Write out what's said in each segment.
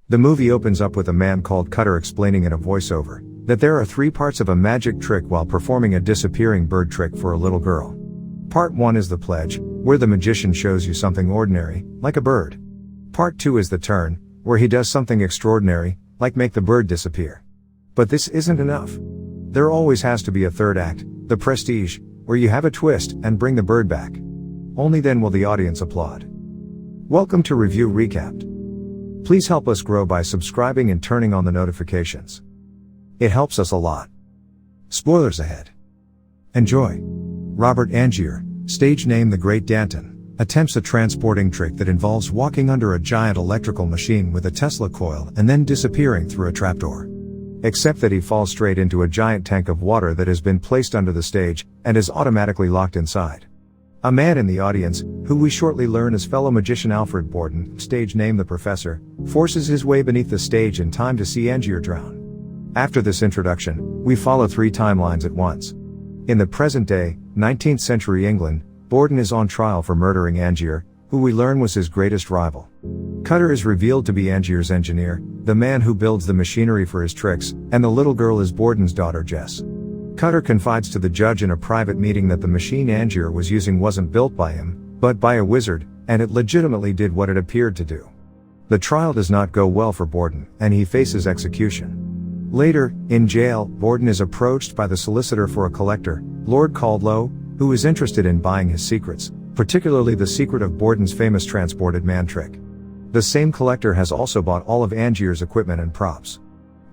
The movie opens up with a man called Cutter explaining in a voiceover that there are 3 parts of a magic trick while performing a disappearing bird trick for a little girl. Part 1 is the pledge, where the magician shows you something ordinary, like a bird. Part 2 is the turn, where he does something extraordinary, like make the bird disappear. But this isn't enough. There always has to be a third act, the prestige, where you have a twist and bring the bird back. Only then will the audience applaud. Welcome to Review Recapped. Please help us grow by subscribing and turning on the notifications. It helps us a lot. Spoilers ahead. Enjoy. Robert Angier, stage name The Great Danton, attempts a transporting trick that involves walking under a giant electrical machine with a Tesla coil and then disappearing through a trapdoor. Except that he falls straight into a giant tank of water that has been placed under the stage and is automatically locked inside. A man in the audience, who we shortly learn is fellow magician Alfred Borden, stage name The Professor, forces his way beneath the stage in time to see Angier drown. After this introduction, we follow 3 timelines at once. In the present day, 19th century England, Borden is on trial for murdering Angier, who we learn was his greatest rival. Cutter is revealed to be Angier's engineer, the man who builds the machinery for his tricks, and the little girl is Borden's daughter Jess. Cutter confides to the judge in a private meeting that the machine Angier was using wasn't built by him, but by a wizard, and it legitimately did what it appeared to do. The trial does not go well for Borden, and he faces execution. Later, in jail, Borden is approached by the solicitor for a collector, Lord Caldlow, who is interested in buying his secrets, particularly the secret of Borden's famous transported man trick. The same collector has also bought all of Angier's equipment and props.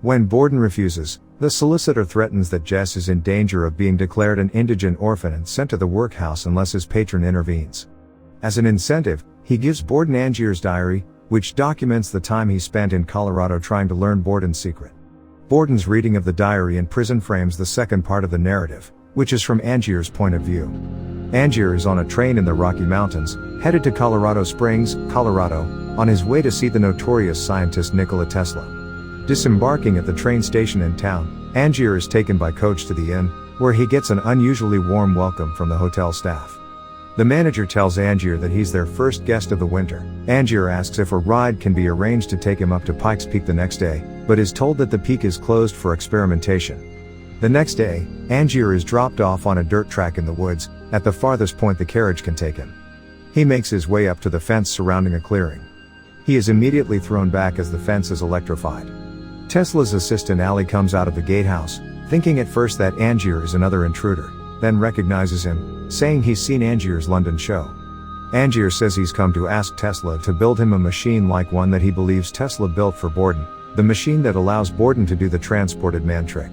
When Borden refuses, the solicitor threatens that Jess is in danger of being declared an indigent orphan and sent to the workhouse unless his patron intervenes. As an incentive, he gives Borden Angier's diary, which documents the time he spent in Colorado trying to learn Borden's secret. Borden's reading of the diary in prison frames the second part of the narrative, which is from Angier's point of view. Angier is on a train in the Rocky Mountains, headed to Colorado Springs, Colorado, on his way to see the notorious scientist Nikola Tesla. Disembarking at the train station in town, Angier is taken by coach to the inn, where he gets an unusually warm welcome from the hotel staff. The manager tells Angier that he's their first guest of the winter. Angier asks if a ride can be arranged to take him up to Pikes Peak the next day, but is told that the peak is closed for experimentation. The next day, Angier is dropped off on a dirt track in the woods, at the farthest point the carriage can take him. He makes his way up to the fence surrounding a clearing. He is immediately thrown back as the fence is electrified. Tesla's assistant Ali comes out of the gatehouse, thinking at first that Angier is another intruder, then recognizes him, saying he's seen Angier's London show. Angier says he's come to ask Tesla to build him a machine like one that he believes Tesla built for Borden, the machine that allows Borden to do the transported man trick.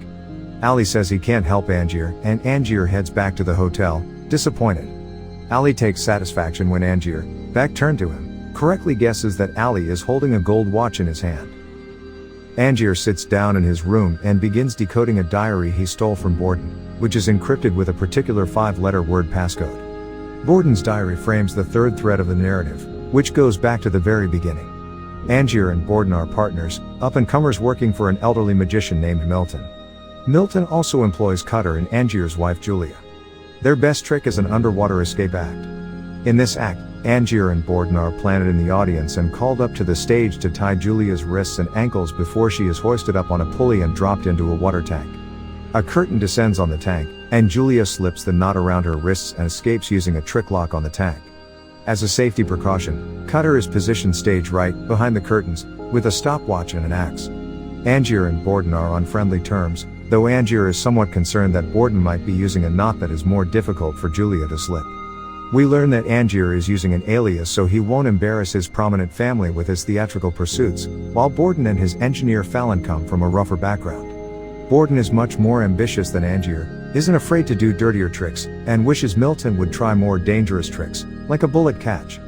Ali says he can't help Angier, and Angier heads back to the hotel, disappointed. Ali takes satisfaction when Angier, back turned to him, correctly guesses that Ali is holding a gold watch in his hand. Angier sits down in his room and begins decoding a diary he stole from Borden, which is encrypted with a particular 5-letter word passcode. Borden's diary frames the third thread of the narrative, which goes back to the very beginning. Angier and Borden are partners, up-and-comers working for an elderly magician named Milton. Milton also employs Cutter and Angier's wife Julia. Their best trick is an underwater escape act. In this act, Angier and Borden are planted in the audience and called up to the stage to tie Julia's wrists and ankles before she is hoisted up on a pulley and dropped into a water tank. A curtain descends on the tank, and Julia slips the knot around her wrists and escapes using a trick lock on the tank. As a safety precaution, Cutter is positioned stage right, behind the curtains, with a stopwatch and an axe. Angier and Borden are on friendly terms, though Angier is somewhat concerned that Borden might be using a knot that is more difficult for Julia to slip. We learn that Angier is using an alias so he won't embarrass his prominent family with his theatrical pursuits, while Borden and his engineer Fallon come from a rougher background. Borden is much more ambitious than Angier, isn't afraid to do dirtier tricks, and wishes Milton would try more dangerous tricks, like a bullet catch.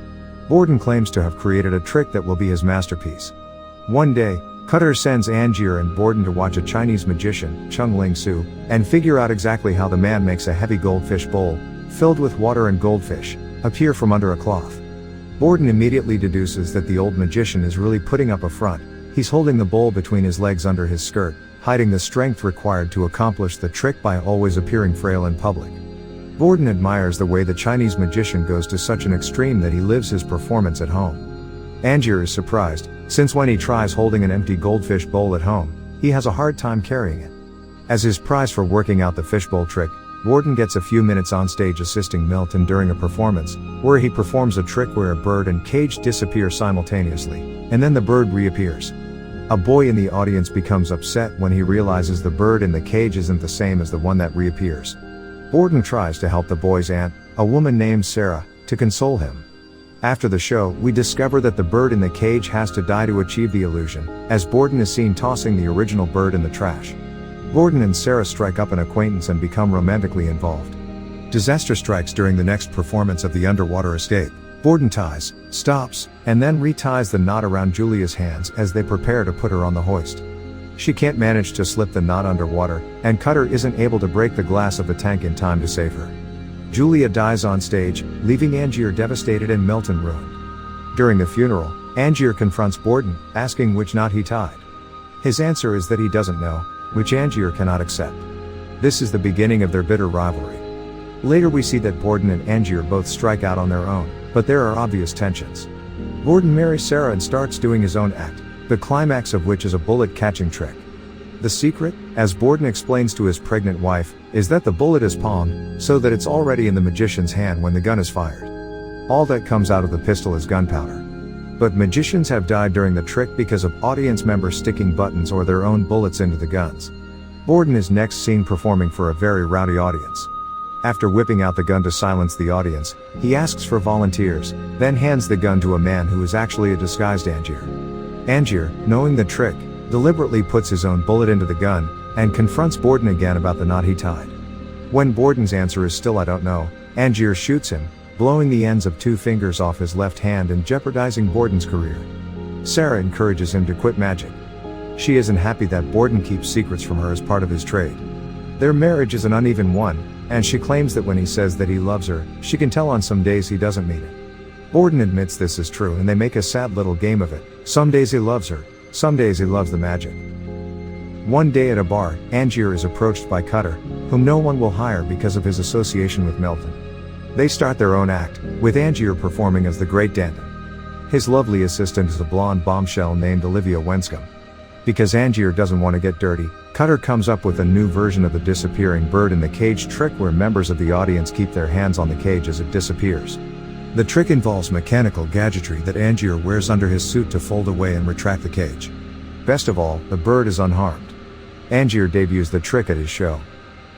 Borden claims to have created a trick that will be his masterpiece. One day, Cutter sends Angier and Borden to watch a Chinese magician, Chung Ling Su, and figure out exactly how the man makes a heavy goldfish bowl, filled with water and goldfish, appear from under a cloth. Borden immediately deduces that the old magician is really putting up a front. He's holding the bowl between his legs under his skirt, hiding the strength required to accomplish the trick by always appearing frail in public. Borden admires the way the Chinese magician goes to such an extreme that he lives his performance at home. Angier is surprised, since when he tries holding an empty goldfish bowl at home, he has a hard time carrying it. As his prize for working out the fishbowl trick, Borden gets a few minutes on stage assisting Milton during a performance, where he performs a trick where a bird and cage disappear simultaneously, and then the bird reappears. A boy in the audience becomes upset when he realizes the bird in the cage isn't the same as the one that reappears. Borden tries to help the boy's aunt, a woman named Sarah, to console him. After the show, we discover that the bird in the cage has to die to achieve the illusion, as Borden is seen tossing the original bird in the trash. Borden and Sarah strike up an acquaintance and become romantically involved. Disaster strikes during the next performance of the underwater escape. Borden ties, stops, and then reties the knot around Julia's hands as they prepare to put her on the hoist. She can't manage to slip the knot underwater, and Cutter isn't able to break the glass of the tank in time to save her. Julia dies on stage, leaving Angier devastated and Milton ruined. During the funeral, Angier confronts Borden, asking which knot he tied. His answer is that he doesn't know, which Angier cannot accept. This is the beginning of their bitter rivalry. Later we see that Borden and Angier both strike out on their own, but there are obvious tensions. Borden marries Sarah and starts doing his own act, the climax of which is a bullet-catching trick. The secret, as Borden explains to his pregnant wife, is that the bullet is palmed, so that it's already in the magician's hand when the gun is fired. All that comes out of the pistol is gunpowder. But magicians have died during the trick because of audience members sticking buttons or their own bullets into the guns. Borden is next seen performing for a very rowdy audience. After whipping out the gun to silence the audience, he asks for volunteers, then hands the gun to a man who is actually a disguised Angier. Angier, knowing the trick, deliberately puts his own bullet into the gun, and confronts Borden again about the knot he tied. When Borden's answer is still "I don't know," Angier shoots him, blowing the ends of 2 fingers off his left hand and jeopardizing Borden's career. Sarah encourages him to quit magic. She isn't happy that Borden keeps secrets from her as part of his trade. Their marriage is an uneven one, and she claims that when he says that he loves her, she can tell on some days he doesn't mean it. Borden admits this is true and they make a sad little game of it. Some days he loves her, some days he loves the magic. One day at a bar, Angier is approached by Cutter, whom no one will hire because of his association with Milton. They start their own act, with Angier performing as the Great Danton. His lovely assistant is a blonde bombshell named Olivia Wenscombe. Because Angier doesn't want to get dirty, Cutter comes up with a new version of the disappearing bird in the cage trick where members of the audience keep their hands on the cage as it disappears. The trick involves mechanical gadgetry that Angier wears under his suit to fold away and retract the cage. Best of all, the bird is unharmed. Angier debuts the trick at his show.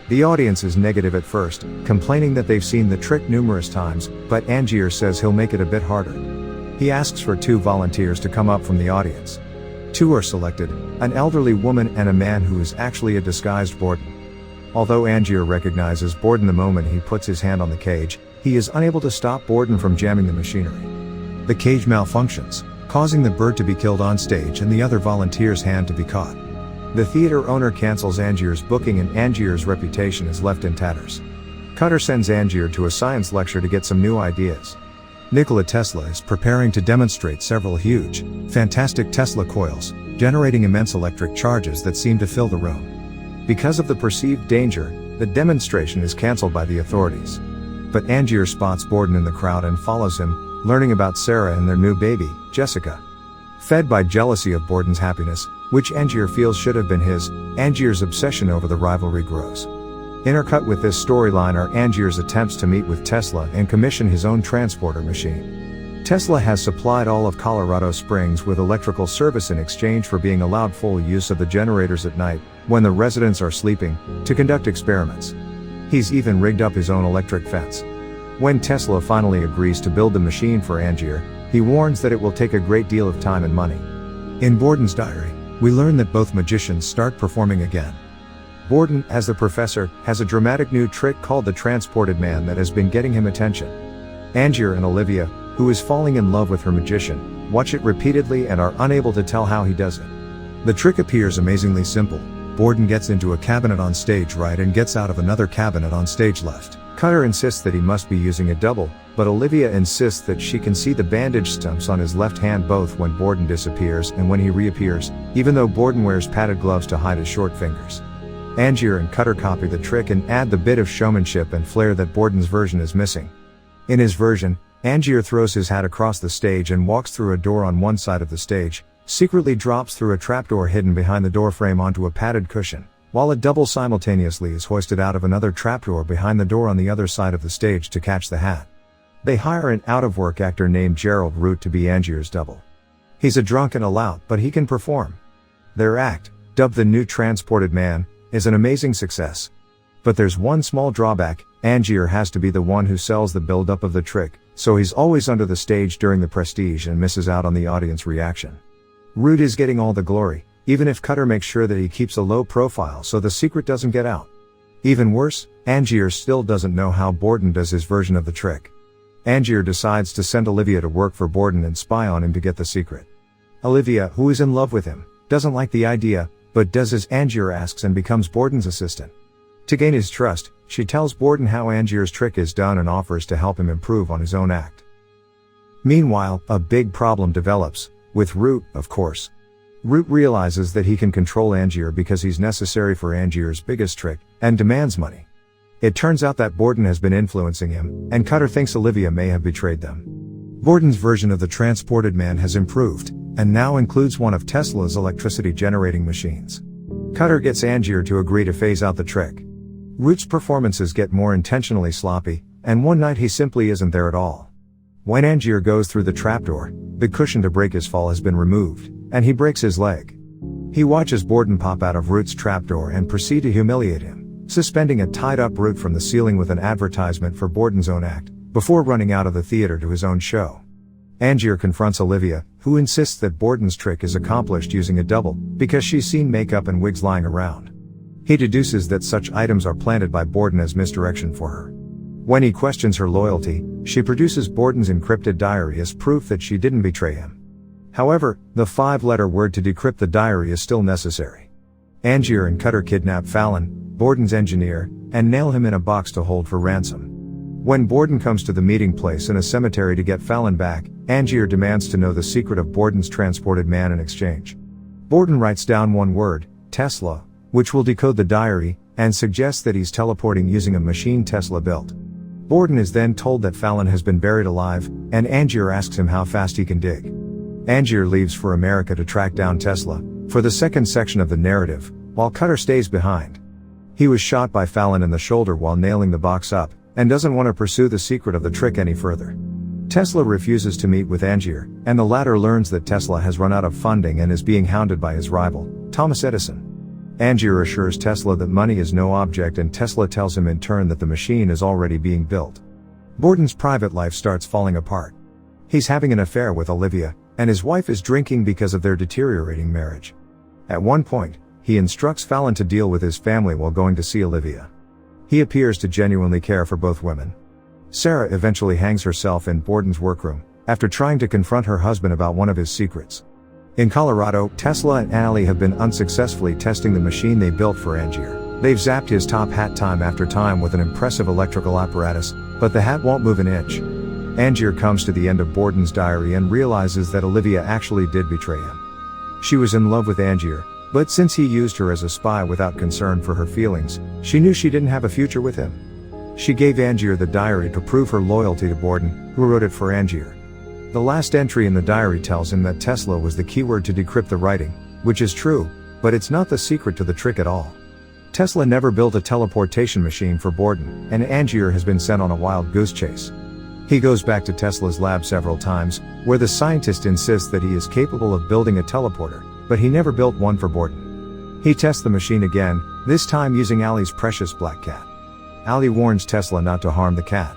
The audience is negative at first, complaining that they've seen the trick numerous times, but Angier says he'll make it a bit harder. He asks for 2 volunteers to come up from the audience. 2 are selected, an elderly woman and a man who is actually a disguised Borden. Although Angier recognizes Borden the moment he puts his hand on the cage, he is unable to stop Borden from jamming the machinery. The cage malfunctions, causing the bird to be killed on stage and the other volunteer's hand to be caught. The theater owner cancels Angier's booking and Angier's reputation is left in tatters. Cutter sends Angier to a science lecture to get some new ideas. Nikola Tesla is preparing to demonstrate several huge, fantastic Tesla coils, generating immense electric charges that seem to fill the room. Because of the perceived danger, the demonstration is cancelled by the authorities. But Angier spots Borden in the crowd and follows him, learning about Sarah and their new baby, Jessica. Fed by jealousy of Borden's happiness, which Angier feels should have been his, Angier's obsession over the rivalry grows. Intercut with this storyline are Angier's attempts to meet with Tesla and commission his own transporter machine. Tesla has supplied all of Colorado Springs with electrical service in exchange for being allowed full use of the generators at night, when the residents are sleeping, to conduct experiments. He's even rigged up his own electric fence. When Tesla finally agrees to build the machine for Angier, he warns that it will take a great deal of time and money. In Borden's diary, we learn that both magicians start performing again. Borden, as the professor, has a dramatic new trick called the transported man that has been getting him attention. Angier and Olivia, who is falling in love with her magician, watch it repeatedly and are unable to tell how he does it. The trick appears amazingly simple. Borden gets into a cabinet on stage right and gets out of another cabinet on stage left. Cutter insists that he must be using a double, but Olivia insists that she can see the bandage stumps on his left hand both when Borden disappears and when he reappears, even though Borden wears padded gloves to hide his short fingers. Angier and Cutter copy the trick and add the bit of showmanship and flair that Borden's version is missing. In his version, Angier throws his hat across the stage and walks through a door on one side of the stage, secretly drops through a trapdoor hidden behind the doorframe onto a padded cushion, while a double simultaneously is hoisted out of another trapdoor behind the door on the other side of the stage to catch the hat. They hire an out-of-work actor named Gerald Root to be Angier's double. He's a drunk and a lout, but he can perform. Their act, dubbed The New Transported Man, is an amazing success. But there's one small drawback: Angier has to be the one who sells the build-up of the trick, so he's always under the stage during the prestige and misses out on the audience reaction. Root is getting all the glory, even if Cutter makes sure that he keeps a low profile so the secret doesn't get out. Even worse, Angier still doesn't know how Borden does his version of the trick. Angier decides to send Olivia to work for Borden and spy on him to get the secret. Olivia, who is in love with him, doesn't like the idea, but does as Angier asks and becomes Borden's assistant. To gain his trust, she tells Borden how Angier's trick is done and offers to help him improve on his own act. Meanwhile, a big problem develops, with Root, of course. Root realizes that he can control Angier because he's necessary for Angier's biggest trick, and demands money. It turns out that Borden has been influencing him, and Cutter thinks Olivia may have betrayed them. Borden's version of the transported man has improved, and now includes one of Tesla's electricity generating machines. Cutter gets Angier to agree to phase out the trick. Root's performances get more intentionally sloppy, and one night he simply isn't there at all. When Angier goes through the trapdoor, the cushion to break his fall has been removed, and he breaks his leg. He watches Borden pop out of Root's trapdoor and proceed to humiliate him, suspending a tied-up Root from the ceiling with an advertisement for Borden's own act, before running out of the theater to his own show. Angier confronts Olivia, who insists that Borden's trick is accomplished using a double, because she's seen makeup and wigs lying around. He deduces that such items are planted by Borden as misdirection for her. When he questions her loyalty, she produces Borden's encrypted diary as proof that she didn't betray him. However, the 5-letter word to decrypt the diary is still necessary. Angier and Cutter kidnap Fallon, Borden's engineer, and nail him in a box to hold for ransom. When Borden comes to the meeting place in a cemetery to get Fallon back, Angier demands to know the secret of Borden's transported man in exchange. Borden writes down one word, Tesla, which will decode the diary, and suggests that he's teleporting using a machine Tesla built. Borden is then told that Fallon has been buried alive, and Angier asks him how fast he can dig. Angier leaves for America to track down Tesla, for the second section of the narrative, while Cutter stays behind. He was shot by Fallon in the shoulder while nailing the box up, and doesn't want to pursue the secret of the trick any further. Tesla refuses to meet with Angier, and the latter learns that Tesla has run out of funding and is being hounded by his rival, Thomas Edison. Angier assures Tesla that money is no object, and Tesla tells him in turn that the machine is already being built. Borden's private life starts falling apart. He's having an affair with Olivia, and his wife is drinking because of their deteriorating marriage. At one point, he instructs Fallon to deal with his family while going to see Olivia. He appears to genuinely care for both women. Sarah eventually hangs herself in Borden's workroom, after trying to confront her husband about one of his secrets. In Colorado, Tesla and Allie have been unsuccessfully testing the machine they built for Angier. They've zapped his top hat time after time with an impressive electrical apparatus, but the hat won't move an inch. Angier comes to the end of Borden's diary and realizes that Olivia actually did betray him. She was in love with Angier, but since he used her as a spy without concern for her feelings, she knew she didn't have a future with him. She gave Angier the diary to prove her loyalty to Borden, who wrote it for Angier. The last entry in the diary tells him that Tesla was the keyword to decrypt the writing, which is true, but it's not the secret to the trick at all. Tesla never built a teleportation machine for Borden, and Angier has been sent on a wild goose chase. He goes back to Tesla's lab several times, where the scientist insists that he is capable of building a teleporter, but he never built one for Borden. He tests the machine again, this time using Allie's precious black cat. Allie warns Tesla not to harm the cat.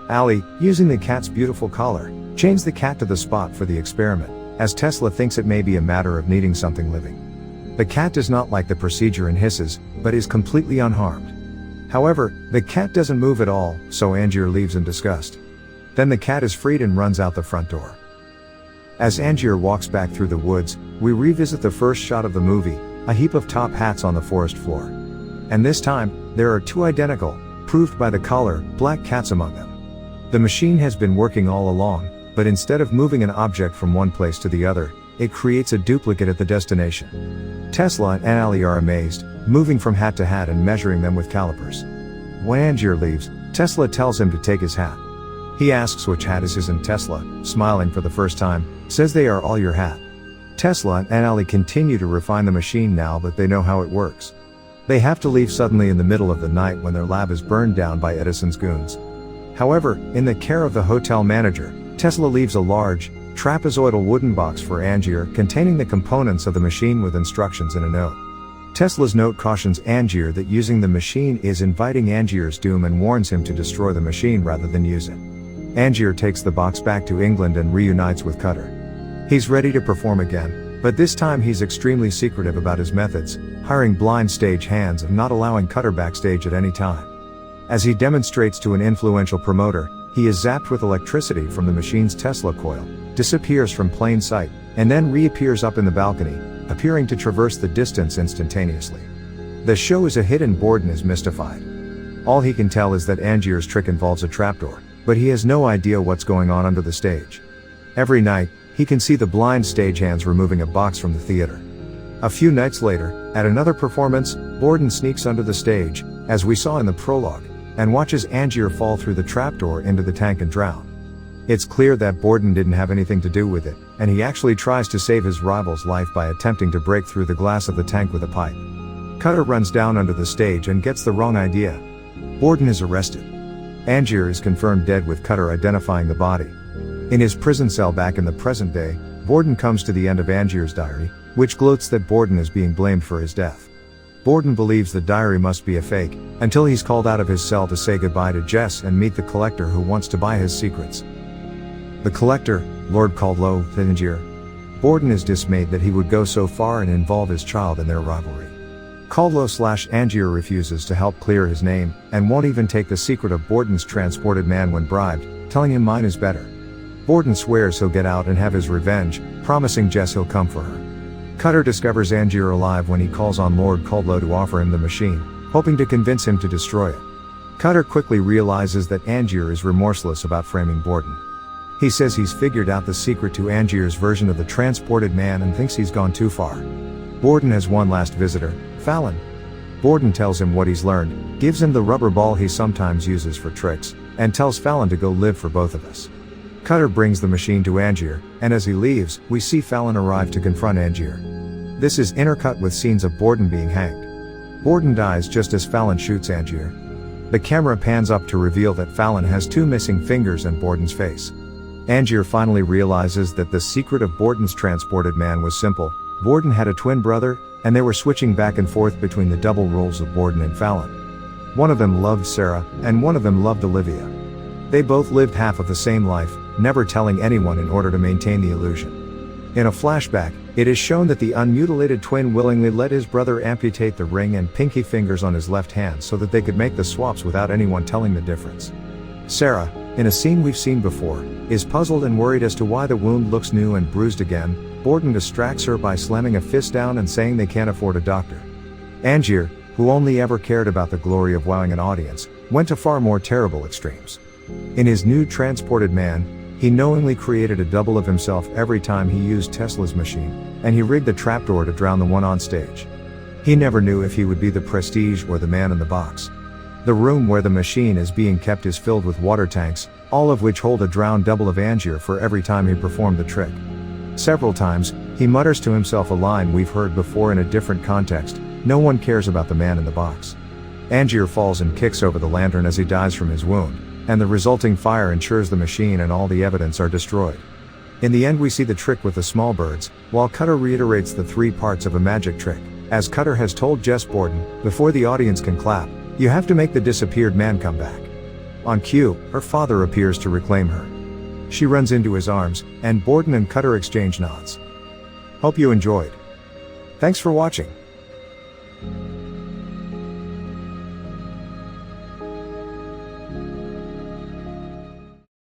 Allie, using the cat's beautiful collar, chains the cat to the spot for the experiment, as Tesla thinks it may be a matter of needing something living. The cat does not like the procedure and hisses, but is completely unharmed. However, the cat doesn't move at all, so Angier leaves in disgust. Then the cat is freed and runs out the front door. As Angier walks back through the woods, we revisit the first shot of the movie, a heap of top hats on the forest floor. And this time, there are two identical, proved by the collar, black cats among them. The machine has been working all along, but instead of moving an object from one place to the other, it creates a duplicate at the destination. Tesla and Allie are amazed, moving from hat to hat and measuring them with calipers. When Angier leaves, Tesla tells him to take his hat. He asks which hat is his, and Tesla, smiling for the first time, says they are all your hat. Tesla and Ali continue to refine the machine now that they know how it works. They have to leave suddenly in the middle of the night when their lab is burned down by Edison's goons. However, in the care of the hotel manager, Tesla leaves a large, trapezoidal wooden box for Angier containing the components of the machine with instructions in a note. Tesla's note cautions Angier that using the machine is inviting Angier's doom and warns him to destroy the machine rather than use it. Angier takes the box back to England and reunites with Cutter. He's ready to perform again, but this time he's extremely secretive about his methods, hiring blind stage hands and not allowing Cutter backstage at any time. As he demonstrates to an influential promoter, he is zapped with electricity from the machine's Tesla coil, disappears from plain sight, and then reappears up in the balcony, appearing to traverse the distance instantaneously. The show is a hit and Borden is mystified. All he can tell is that Angier's trick involves a trapdoor, but he has no idea what's going on under the stage. Every night, he can see the blind stagehands removing a box from the theater. A few nights later, at another performance, Borden sneaks under the stage, as we saw in the prologue, and watches Angier fall through the trapdoor into the tank and drown. It's clear that Borden didn't have anything to do with it, and he actually tries to save his rival's life by attempting to break through the glass of the tank with a pipe. Cutter runs down under the stage and gets the wrong idea. Borden is arrested. Angier is confirmed dead with Cutter identifying the body. In his prison cell back in the present day, Borden comes to the end of Angier's diary, which gloats that Borden is being blamed for his death. Borden believes the diary must be a fake, until he's called out of his cell to say goodbye to Jess and meet the collector who wants to buy his secrets. The collector, Lord Caldlow, Angier. Borden is dismayed that he would go so far and involve his child in their rivalry. Caldlow/Angier refuses to help clear his name, and won't even take the secret of Borden's transported man when bribed, telling him mine is better. Borden swears he'll get out and have his revenge, promising Jess he'll come for her. Cutter discovers Angier alive when he calls on Lord Caldlow to offer him the machine, hoping to convince him to destroy it. Cutter quickly realizes that Angier is remorseless about framing Borden. He says he's figured out the secret to Angier's version of the transported man and thinks he's gone too far. Borden has one last visitor, Fallon. Borden tells him what he's learned, gives him the rubber ball he sometimes uses for tricks, and tells Fallon to go live for both of us. Cutter brings the machine to Angier, and as he leaves, we see Fallon arrive to confront Angier. This is intercut with scenes of Borden being hanged. Borden dies just as Fallon shoots Angier. The camera pans up to reveal that Fallon has two missing fingers and Borden's face. Angier finally realizes that the secret of Borden's transported man was simple. Borden had a twin brother, and they were switching back and forth between the double roles of Borden and Fallon. One of them loved Sarah, and one of them loved Olivia. They both lived half of the same life, never telling anyone in order to maintain the illusion. In a flashback, it is shown that the unmutilated twin willingly let his brother amputate the ring and pinky fingers on his left hand so that they could make the swaps without anyone telling the difference. Sarah, in a scene we've seen before, is puzzled and worried as to why the wound looks new and bruised again. Borden distracts her by slamming a fist down and saying they can't afford a doctor. Angier, who only ever cared about the glory of wowing an audience, went to far more terrible extremes. In his new transported man, he knowingly created a double of himself every time he used Tesla's machine, and he rigged the trapdoor to drown the one on stage. He never knew if he would be the Prestige or the man in the box. The room where the machine is being kept is filled with water tanks, all of which hold a drowned double of Angier for every time he performed the trick. Several times, he mutters to himself a line we've heard before in a different context: "No one cares about the man in the box." Angier falls and kicks over the lantern as he dies from his wound, and the resulting fire ensures the machine and all the evidence are destroyed. In the end we see the trick with the small birds, while Cutter reiterates the three parts of a magic trick. As Cutter has told Jess Borden, before the audience can clap, you have to make the disappeared man come back. On cue, her father appears to reclaim her. She runs into his arms, and Borden and Cutter exchange nods. Hope you enjoyed. Thanks for watching.